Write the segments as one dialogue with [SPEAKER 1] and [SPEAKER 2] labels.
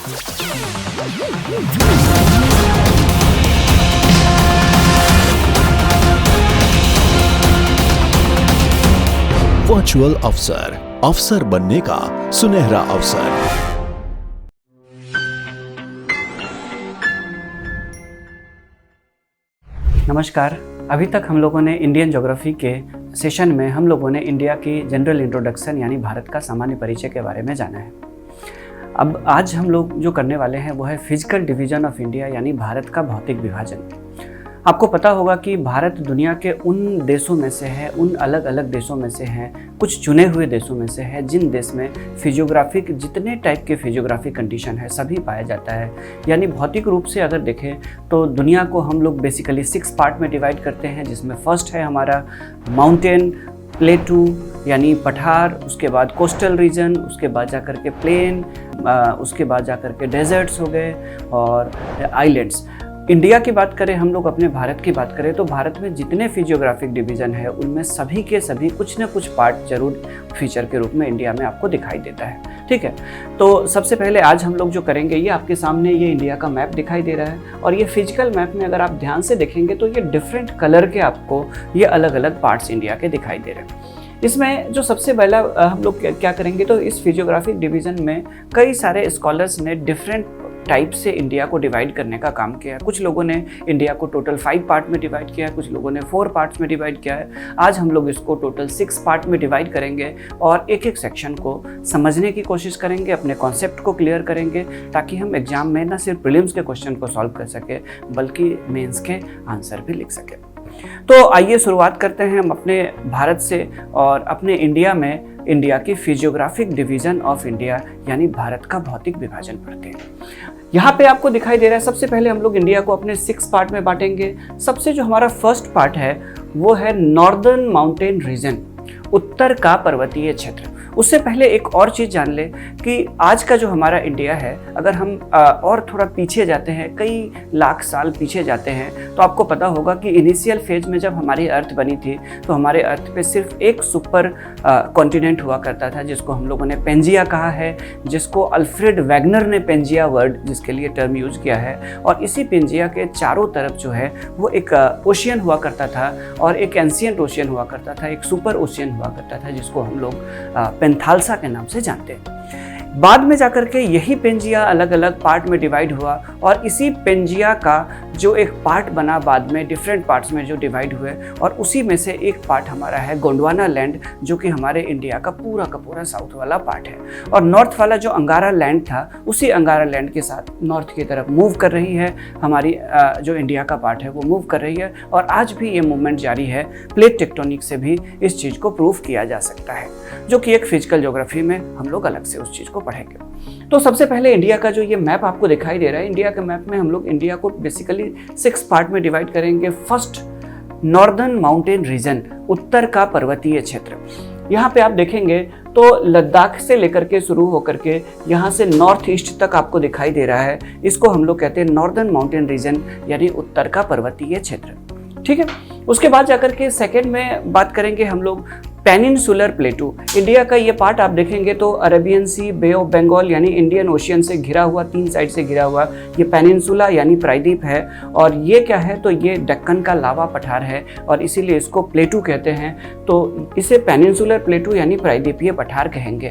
[SPEAKER 1] Virtual अफसर, अफसर बनने का सुनहरा अवसर।
[SPEAKER 2] नमस्कार। अभी तक हम लोगों ने इंडियन ज्योग्राफी के सेशन में हम लोगों ने इंडिया की जनरल इंट्रोडक्शन यानी भारत का सामान्य परिचय के बारे में जाना है। अब आज हम लोग जो करने वाले हैं वो है फिजिकल डिवीजन ऑफ इंडिया यानी भारत का भौतिक विभाजन। आपको पता होगा कि भारत दुनिया के उन देशों में से है, उन अलग अलग देशों में से है, कुछ चुने हुए देशों में से है जिन देश में फिजियोग्राफिक जितने टाइप के फिजियोग्राफिक कंडीशन है सभी पाया जाता है। यानी भौतिक रूप से अगर देखें तो दुनिया को हम लोग बेसिकली 6 पार्ट में डिवाइड करते हैं, जिसमें फर्स्ट है हमारा माउंटेन, प्लेटू यानी पठार, उसके बाद कोस्टल रीजन, उसके बाद जाकर के प्लेन, उसके बाद जाकर के डेजर्ट्स हो गए और आइलैंड्स। इंडिया की बात करें, हम लोग अपने भारत की बात करें तो भारत में जितने फिजियोग्राफिक डिवीज़न है उनमें सभी के सभी कुछ न कुछ पार्ट जरूर फीचर के रूप में इंडिया में आपको दिखाई देता है। ठीक है, तो सबसे पहले आज हम लोग जो करेंगे, ये आपके सामने ये इंडिया का मैप दिखाई दे रहा है और ये फिजिकल मैप में अगर आप ध्यान से देखेंगे तो ये डिफरेंट कलर के आपको ये अलग अलग पार्ट्स इंडिया के दिखाई दे रहे हैं। इसमें जो सबसे पहला हम लोग क्या करेंगे तो इस फिजियोग्राफिक डिवीज़न में कई सारे स्कॉलर्स ने डिफरेंट टाइप से इंडिया को डिवाइड करने का काम किया है। कुछ लोगों ने इंडिया को टोटल 5 पार्ट में डिवाइड किया है, कुछ लोगों ने 4 पार्ट्स में डिवाइड किया है। आज हम लोग इसको टोटल 6 पार्ट में डिवाइड करेंगे और एक एक सेक्शन को समझने की कोशिश करेंगे, अपने कॉन्सेप्ट को क्लियर करेंगे ताकि हम एग्जाम में न सिर्फ प्रीलिम्स के क्वेश्चन को सॉल्व कर सके बल्कि मेंस के आंसर भी लिख सके। तो आइए शुरुआत करते हैं हम अपने भारत से और अपने इंडिया में इंडिया की फिजियोग्राफिक डिवीजन ऑफ इंडिया यानी भारत का भौतिक विभाजन पढ़ते हैं। यहाँ पे आपको दिखाई दे रहा है, सबसे पहले हम लोग इंडिया को अपने 6 पार्ट में बांटेंगे। सबसे जो हमारा फर्स्ट पार्ट है वो है नॉर्दर्न माउंटेन रीजन, उत्तर का पर्वतीय क्षेत्र। उससे पहले एक और चीज़ जान ले कि आज का जो हमारा इंडिया है, अगर हम और थोड़ा पीछे जाते हैं, कई लाख साल पीछे जाते हैं, तो आपको पता होगा कि इनिशियल फेज में जब हमारी अर्थ बनी थी तो हमारे अर्थ पे सिर्फ एक सुपर कॉन्टिनेंट हुआ करता था जिसको हम लोगों ने पेंजिया कहा है, जिसको अल्फ्रेड वैगनर ने पेंजिया वर्ड जिसके लिए टर्म यूज किया है। और इसी पेंजिया के चारों तरफ जो है वो एक ओशियन हुआ करता था और एक एंशिएंट ओशियन हुआ करता था, एक सुपर ओशियन हुआ करता था जिसको हम लोग पेंथालसा के नाम से जानते हैं। बाद में जाकर के यही पेंजिया अलग अलग पार्ट में डिवाइड हुआ और इसी पेंजिया का जो एक पार्ट बना बाद में डिफरेंट पार्ट्स में जो डिवाइड हुए और उसी में से एक पार्ट हमारा है गोंडवाना लैंड, जो कि हमारे इंडिया का पूरा साउथ वाला पार्ट है। और नॉर्थ वाला जो अंगारा लैंड था उसी अंगारा लैंड के साथ नॉर्थ की तरफ मूव कर रही है हमारी जो इंडिया का पार्ट है वो मूव कर रही है और आज भी ये मूवमेंट जारी है। प्लेट टेक्टोनिक से भी इस चीज़ को प्रूव किया जा सकता है, जो कि एक फिजिकल ज्योग्राफी में हम लोग अलग से उस चीज़ को पढ़ेंगे। तो सबसे पहले इंडिया का जो ये मैप आपको दिखाई दे रहा है, इंडिया के मैप में हम लोग इंडिया को बेसिकली 6 पार्ट में डिवाइड करेंगे। फर्स्ट नॉर्दर्न माउंटेन रीजन, उत्तर का पर्वतीय क्षेत्र। यहाँ पे आप देखेंगे तो लद्दाख से लेकर के शुरू होकर के यहाँ से नॉर्थ ईस्ट तक आपको दिखाई दे रहा है। इसको हम लोग कहते हैं नॉर्दर्न माउंटेन रीजन यानी उत्तर का पर्वतीय क्षेत्र। ठीक है, उसके बाद जाकर के सेकेंड में बात करेंगे हम लोग पेनिनसुलर प्लेटू। इंडिया का ये पार्ट आप देखेंगे तो Arabian Sea, Bay of Bengal यानी इंडियन ओशियन से घिरा हुआ, 3 साइड से घिरा हुआ ये पेनिनसुला यानी प्रायद्वीप है। और ये क्या है तो ये दक्कन का लावा पठार है और इसीलिए इसको प्लेटू कहते हैं, तो इसे पेनिनसुलर प्लेटू यानी प्रायद्वीपीय पठार कहेंगे।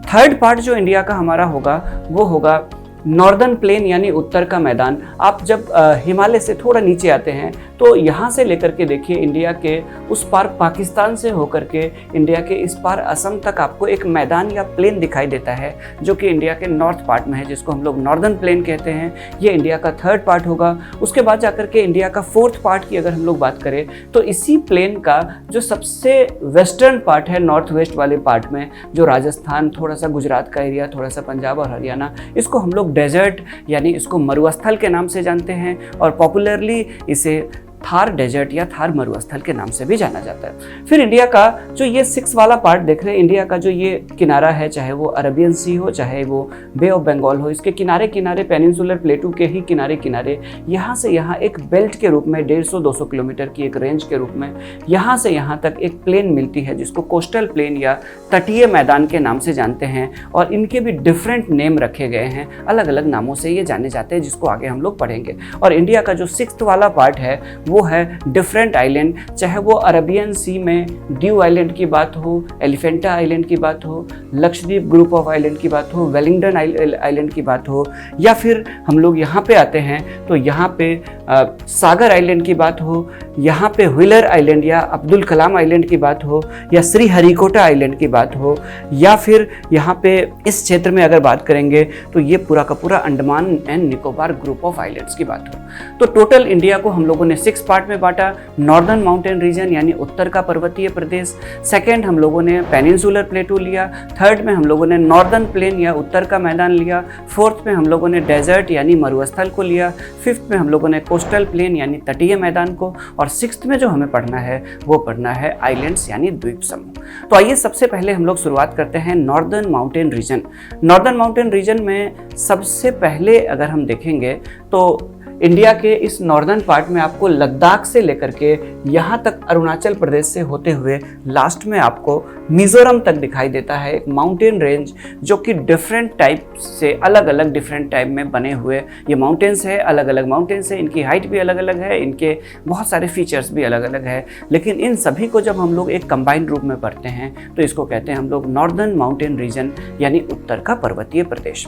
[SPEAKER 2] थर्ड पार्ट जो इंडिया का हमारा होगा वो होगा नॉर्दर्न प्लेन यानी उत्तर का मैदान। आप जब हिमालय से थोड़ा नीचे आते हैं तो यहाँ से लेकर के देखिए इंडिया के उस पार पाकिस्तान से होकर के इंडिया के इस पार असम तक आपको एक मैदान या प्लेन दिखाई देता है जो कि इंडिया के नॉर्थ पार्ट में है, जिसको हम लोग नॉर्दर्न प्लेन कहते हैं। ये इंडिया का थर्ड पार्ट होगा। उसके बाद जाकर के इंडिया का फोर्थ पार्ट की अगर हम लोग बात करें तो इसी प्लेन का जो सबसे वेस्टर्न पार्ट है, नॉर्थ वेस्ट वाले पार्ट में, जो राजस्थान, थोड़ा सा गुजरात का एरिया, थोड़ा सा पंजाब और हरियाणा, इसको हम लोग डेजर्ट यानी इसको मरुस्थल के नाम से जानते हैं और पॉपुलरली इसे थार डेजर्ट या थार मरुस्थल के नाम से भी जाना जाता है। फिर इंडिया का जो ये 6 वाला पार्ट देख रहे हैं, इंडिया का जो ये किनारा है, चाहे वो अरबियन सी हो, चाहे वो बे ऑफ बंगाल हो, इसके किनारे किनारे पेनिनसुलर प्लेटू के ही किनारे किनारे यहाँ से यहाँ एक बेल्ट के रूप में 150-200 किलोमीटर की एक रेंज के रूप में यहाँ से यहाँ तक एक प्लेन मिलती है, जिसको कोस्टल प्लेन या तटीय मैदान के नाम से जानते हैं। और इनके भी डिफरेंट नेम रखे गए हैं, अलग अलग नामों से ये जाने जाते हैं, जिसको आगे हम लोग पढ़ेंगे। और इंडिया का जो 6th वाला पार्ट है वो है डिफरेंट आइलैंड, चाहे वो अरबियन सी में ड्यू आइलैंड की बात हो, एलिफेंटा आइलैंड की बात हो, लक्षद्वीप ग्रुप ऑफ आइलैंड की बात हो, वेलिंगटन आइलैंड की बात हो, या फिर हम लोग यहाँ पे आते हैं तो यहाँ पे सागर आइलैंड की बात हो, यहाँ पे व्हीलर आइलैंड या अब्दुल कलाम आइलैंड की बात हो, या श्री हरिकोटा आइलैंड की बात हो, या फिर यहाँ पे इस क्षेत्र में अगर बात करेंगे तो ये पूरा का पूरा Andaman and Nicobar group of islands की बात हो। तो टोटल इंडिया को हम लोगों ने 6 पार्ट में बांटा। नॉर्दर्न माउंटेन रीजन यानी उत्तर का पर्वतीय प्रदेश, सेकेंड हम लोगों ने पेनिनसुलर प्लेटू लिया, थर्ड में हम लोगों ने नॉर्दर्न प्लेन या उत्तर का मैदान लिया, फोर्थ में हम लोगों ने डेजर्ट यानी मरुस्थल को लिया, फिफ्थ में हम लोगों ने कोस्टल प्लेन यानी तटीय मैदान को, और 6th में जो हमें पढ़ना है वो पढ़ना है आइलैंड्स यानी द्वीप समूह। तो आइए सबसे पहले हम लोग शुरुआत करते हैं northern mountain region. Northern mountain region में सबसे पहले अगर हम देखेंगे तो इंडिया के इस नॉर्दर्न पार्ट में आपको लद्दाख से लेकर के यहाँ तक अरुणाचल प्रदेश से होते हुए लास्ट में आपको मिजोरम तक दिखाई देता है एक माउंटेन रेंज, जो कि डिफरेंट टाइप से अलग अलग डिफरेंट टाइप में बने हुए ये माउंटेन्स है। अलग अलग माउंटेन्स है, इनकी हाइट भी अलग अलग है, इनके बहुत सारे फीचर्स भी अलग अलग है, लेकिन इन सभी को जब हम लोग एक कंबाइंड रूप में पढ़ते हैं तो इसको कहते हैं हम लोग नॉर्दर्न माउंटेन रीजन यानी उत्तर का पर्वतीय प्रदेश।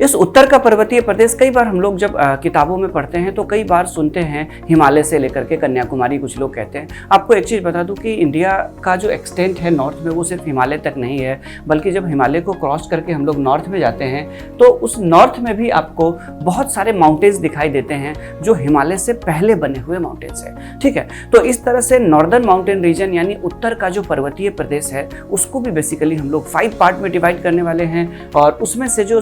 [SPEAKER 2] इस उत्तर का पर्वतीय प्रदेश कई बार हम लोग जब किताबों में पढ़ते हैं तो कई बार सुनते हैं हिमालय से लेकर के कन्याकुमारी, कुछ लोग कहते हैं। आपको एक चीज़ बता दूं कि इंडिया का जो एक्सटेंट है नॉर्थ में वो सिर्फ हिमालय तक नहीं है, बल्कि जब हिमालय को क्रॉस करके हम लोग नॉर्थ में जाते हैं तो उस नॉर्थ में भी आपको बहुत सारे माउंटेन्स दिखाई देते हैं जो हिमालय से पहले बने हुए माउंटेन्स हैं। ठीक है, तो इस तरह से नॉर्दर्न माउंटेन रीजन यानी उत्तर का जो पर्वतीय प्रदेश है उसको भी बेसिकली हम लोग 5 पार्ट में डिवाइड करने वाले हैं, और उसमें से जो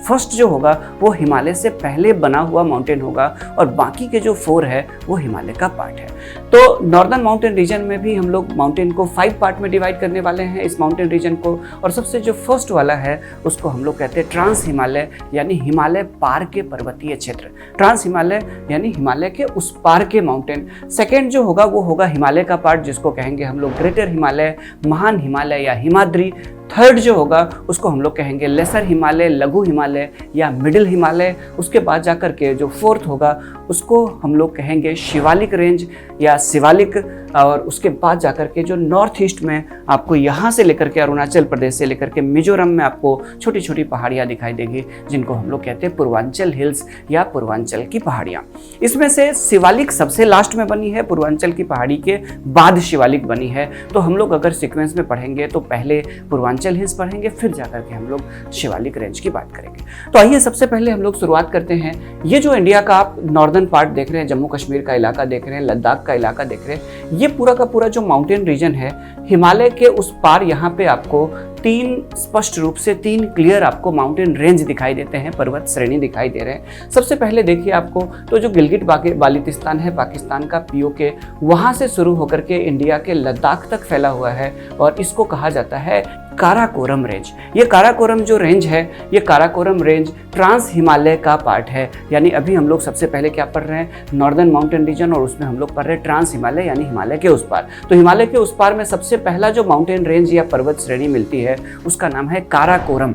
[SPEAKER 2] फर्स्ट जो होगा वो हिमालय से पहले बना हुआ माउंटेन होगा, और बाकी के जो 4 है वो हिमालय का पार्ट है। तो नॉर्दर्न माउंटेन रीजन में भी हम लोग माउंटेन को 5 पार्ट में डिवाइड करने वाले हैं इस माउंटेन रीजन को, और सबसे जो फर्स्ट वाला है उसको हम लोग कहते हैं ट्रांस हिमालय यानी हिमालय पार के पर्वतीय क्षेत्र। ट्रांस हिमालय यानी हिमालय के उस पार के माउंटेन। सेकेंड जो होगा वो होगा हिमालय का पार्ट, जिसको कहेंगे हम लोग ग्रेटर हिमालय, महान हिमालय या हिमाद्री। थर्ड जो होगा उसको हम लोग कहेंगे लेसर हिमालय, लघु हिमालय या मिडिल हिमालय। उसके बाद जाकर के जो फोर्थ होगा उसको हम लोग कहेंगे शिवालिक रेंज या शिवालिक, और उसके बाद जाकर के जो नॉर्थ ईस्ट में आपको यहाँ से लेकर के अरुणाचल प्रदेश से लेकर के मिजोरम में आपको छोटी छोटी पहाड़ियाँ दिखाई देगी, जिनको हम लोग कहते हैं पूर्वांचल हिल्स या पूर्वांचल की पहाड़ियाँ। इसमें से शिवालिक सबसे लास्ट में बनी है, पूर्वांचल की पहाड़ी के बाद शिवालिक बनी है। तो हम लोग अगर सीक्वेंस में पढ़ेंगे तो पहले पूर्वांचल हिल्स पढ़ेंगे, फिर जाकर के हम लोग शिवालिक रेंज की बात करेंगे। तो आइए सबसे पहले हम लोग शुरुआत करते हैं। ये जो इंडिया का आप नॉर्दर्न पार्ट देख रहे हैं, जम्मू कश्मीर का इलाका देख रहे हैं, लद्दाख का इलाका देख रहे हैं, ये पूरा का पूरा जो माउंटेन रीजन है हिमालय के उस पार यहाँ पे आपको 3 स्पष्ट रूप से 3 क्लियर आपको माउंटेन रेंज दिखाई देते हैं, पर्वत श्रेणी दिखाई दे रहे हैं। सबसे पहले देखिए आपको तो जो गिलगिट बाल्टिस्तान है पाकिस्तान का, पीओके, वहाँ से शुरू होकर के इंडिया के लद्दाख तक फैला हुआ है, और इसको कहा जाता है काराकोरम रेंज। ये काराकोरम जो रेंज है, ये काराकोरम रेंज ट्रांस हिमालय का पार्ट है। यानी अभी हम लोग सबसे पहले क्या पढ़ रहे हैं, नॉर्दर्न माउंटेन रीजन, और उसमें हम लोग पढ़ रहे हैं ट्रांस हिमालय यानी हिमालय के उस पार। तो हिमालय के उस पार में सबसे पहला जो माउंटेन रेंज या पर्वत श्रेणी मिलती है उसका नाम है काराकोरम।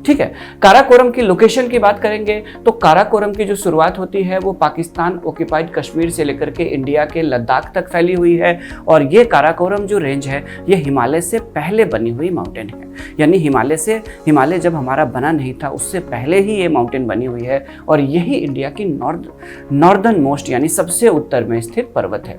[SPEAKER 2] ठीक है, काराकोरम की लोकेशन की बात करेंगे तो काराकोरम की जो शुरुआत होती है वो पाकिस्तान ऑक्यूपाइड कश्मीर से लेकर के इंडिया के लद्दाख तक फैली हुई है, और ये काराकोरम जो रेंज है ये हिमालय से पहले बनी हुई माउंटेन है। यानी हिमालय जब हमारा बना नहीं था उससे पहले ही ये माउंटेन बनी हुई है, और यही इंडिया की नॉर्दर्न मोस्ट यानी सबसे उत्तर में स्थित पर्वत है।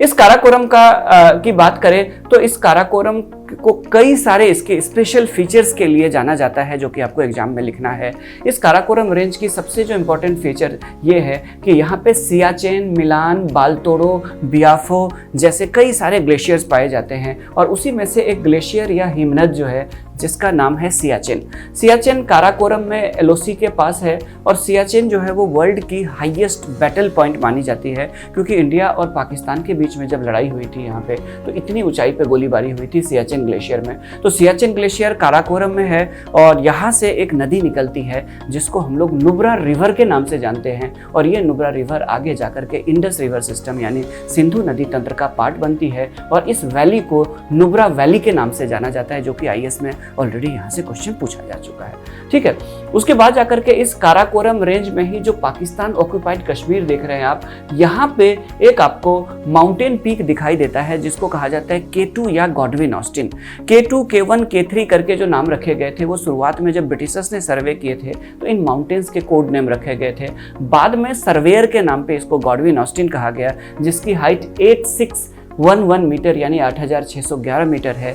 [SPEAKER 2] इस काराकोरम की बात करें तो इस काराकोरम को कई सारे इसके स्पेशल फीचर्स के लिए जाना जाता है, जो कि आपको एग्जाम में लिखना है। इस काराकोरम रेंज की सबसे जो इम्पोर्टेंट फीचर ये है कि यहाँ पे सियाचेन, मिलान, बाल्तोरो, बियाफो जैसे कई सारे ग्लेशियर्स पाए जाते हैं, और उसी में से एक ग्लेशियर या हिमनद जो है जिसका नाम है सियाचेन। सियाचेन काराकोरम में एलओसी के पास है, और सियाचेन जो है वो वर्ल्ड की हाईएस्ट बैटल पॉइंट मानी जाती है, क्योंकि इंडिया और पाकिस्तान के बीच में जब लड़ाई हुई थी यहाँ पे, तो इतनी ऊंचाई पे गोलीबारी हुई थी सियाचेन ग्लेशियर में। तो सियाचेन ग्लेशियर काराकोरम में है, और यहाँ से एक नदी निकलती है जिसको हम लोग नुब्रा रिवर के नाम से जानते हैं, और ये नुब्रा रिवर आगे जाकर के इंडस रिवर सिस्टम यानी सिंधु नदी तंत्र का पार्ट बनती है, और इस वैली को नुब्रा वैली के नाम से जाना जाता है, जो कि आईएएस में ऑलरेडी यहाँ से क्वेश्चन पूछा जा चुका है। ठीक है, उसके बाद जाकर के इस काराकोरम रेंज में ही जो पाकिस्तान ऑक्यूपाइड कश्मीर देख रहे हैं आप, यहाँ पे एक आपको माउंटेन पीक दिखाई देता है जिसको कहा जाता है K2 या Godwin Austen. K2, K1, K3 करके जो नाम रखे गए थे वो शुरुआत में जब ब्रिटिशर्स ने सर्वे किए थे तो इन माउंटेन्स के कोड नेम रखे गए थे। बाद में सर्वेयर के नाम पे इसको गॉडविन ऑस्टिन कहा गया, जिसकी हाइट 8611 मीटर यानी 8611 मीटर है,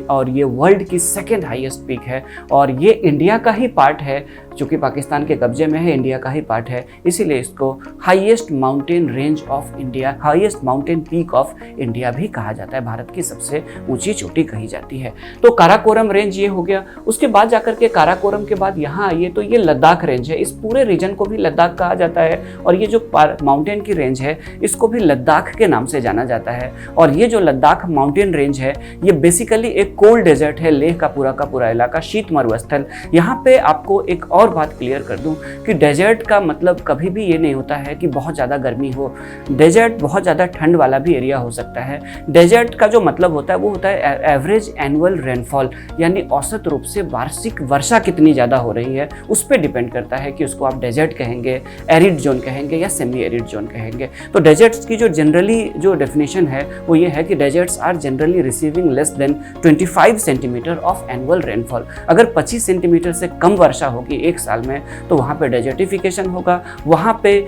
[SPEAKER 2] और ये वर्ल्ड की सेकेंड हाईएस्ट पीक है, और ये इंडिया का ही पार्ट है, चूँकि पाकिस्तान के कब्जे में है, इंडिया का ही पार्ट है, इसीलिए इसको highest mountain range of India, highest mountain peak of India भी कहा जाता है, भारत की सबसे ऊंची चोटी कही जाती है। तो काराकोरम रेंज ये हो गया। उसके बाद जाकर के काराकोरम के बाद यहाँ आइए तो ये लद्दाख रेंज है, इस पूरे रीजन को भी लद्दाख कहा जाता है, और ये जो माउंटेन की रेंज है इसको भी लद्दाख के नाम से जाना जाता है। और ये जो लद्दाख माउंटेन रेंज है ये बेसिकली एक कोल्ड डेजर्ट है, लेह का पूरा इलाका शीत मरुस्थल। यहाँ पे आपको एक और बात क्लियर कर दूं कि डेजर्ट का मतलब कभी भी ये नहीं होता है कि बहुत ज़्यादा गर्मी हो, डेजर्ट बहुत ज़्यादा ठंड वाला भी एरिया हो सकता है। डेजर्ट का जो मतलब होता है वो होता है एवरेज एनुअल रेनफॉल, यानी औसत रूप से वार्षिक वर्षा कितनी ज़्यादा हो रही है उस पर डिपेंड करता है कि उसको आप डेजर्ट कहेंगे, एरिड जोन कहेंगे या सेमी एरिड जोन कहेंगे। तो डेजर्ट्स की जो जनरली जो डेफिनेशन है वो ये है कि deserts are generally receiving less than 25 centimetre of annual rainfall. अगर 25 सेंटीमीटर से कम वर्षा होगी एक साल में तो वहाँ पे डेजर्टिफिकेशन होगा। वहाँ पे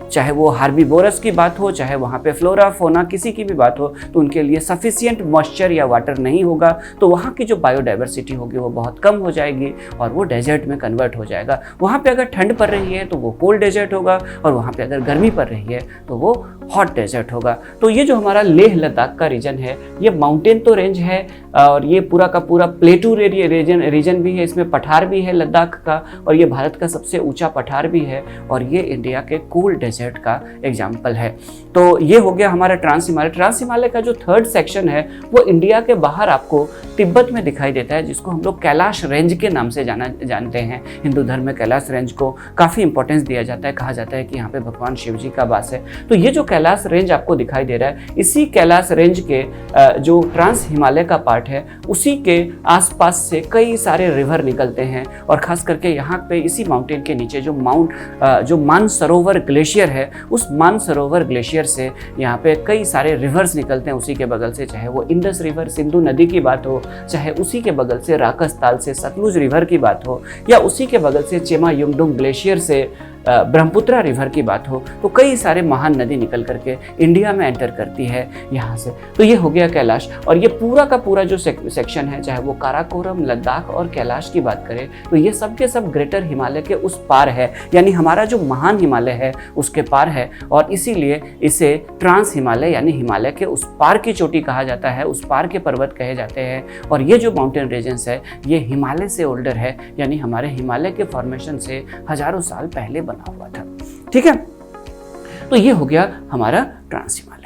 [SPEAKER 2] चाहे वो हार्बीवोरस की बात हो, चाहे वहाँ पे फ्लोरा फोना किसी की भी बात हो, तो उनके लिए सफिशिएंट मॉइस्चर या वाटर नहीं होगा, तो वहाँ की जो बायोडाइवर्सिटी होगी वो बहुत कम हो जाएगी और वो डेजर्ट में कन्वर्ट हो जाएगा। वहाँ पे अगर ठंड पड़ रही है तो वो कोल्ड डेजर्ट होगा, और वहाँ पे अगर गर्मी पड़ रही है तो वो हॉट डेजर्ट होगा। तो ये जो हमारा लेह लद्दाख का रीजन है ये माउंटेन तो रेंज है, और ये पूरा का पूरा प्लेटू रीजन भी है, इसमें पठार भी है लद्दाख का, और ये भारत का सबसे ऊंचा पठार भी है, और ये इंडिया के कोल्ड डेजर्ट का एग्जाम्पल है। तो ये हो गया हमारा ट्रांस हिमालय। ट्रांस हिमालय का जो थर्ड सेक्शन है वो इंडिया के बाहर आपको तिब्बत में दिखाई देता है, जिसको हम लोग कैलाश रेंज के नाम से जानते हैं। हिंदू धर्म में कैलाश रेंज को काफ़ी इंपॉर्टेंस दिया जाता है, कहा जाता है कि यहाँ पे भगवान शिव जी का वास है। तो ये जो कैलाश रेंज आपको दिखाई दे रहा है, इसी कैलाश रेंज के जो ट्रांस हिमालय का पार्ट है उसी के आसपास से कई सारे रिवर निकलते हैं, और खास करके यहाँ पे इसी माउंटेन के नीचे जो मानसरोवर ग्लेशियर है, उस मानसरोवर ग्लेशियर से यहाँ पे कई सारे रिवर्स निकलते हैं उसी के बगल से, चाहे वो इंडस रिवर सिंधु नदी की बात हो, चाहे उसी के बगल से राकसताल से सतलुज रिवर की बात हो, या उसी के बगल से चेमा युंगडुंग ग्लेशियर से ब्रह्मपुत्रा रिवर की बात हो, तो कई सारे महान नदी निकल करके इंडिया में एंटर करती है यहाँ से। तो ये हो गया कैलाश, और ये पूरा का पूरा जो सेक्शन है, चाहे वो काराकोरम, लद्दाख और कैलाश की बात करें, तो ये सब के सब ग्रेटर हिमालय के उस पार है, यानी हमारा जो महान हिमालय है उसके पार है, और इसीलिए इसे ट्रांस हिमालय यानी हिमालय के उस पार की चोटी कहा जाता है, उस पार के पर्वत कहे जाते हैं। और ये जो माउंटेन रीजन्स है ये हिमालय से ओल्डर है, यानी हमारे हिमालय के फॉर्मेशन से हजारों साल पहले बना हुआ था। ठीक है, तो ये हो गया हमारा ट्रांस हिमालय।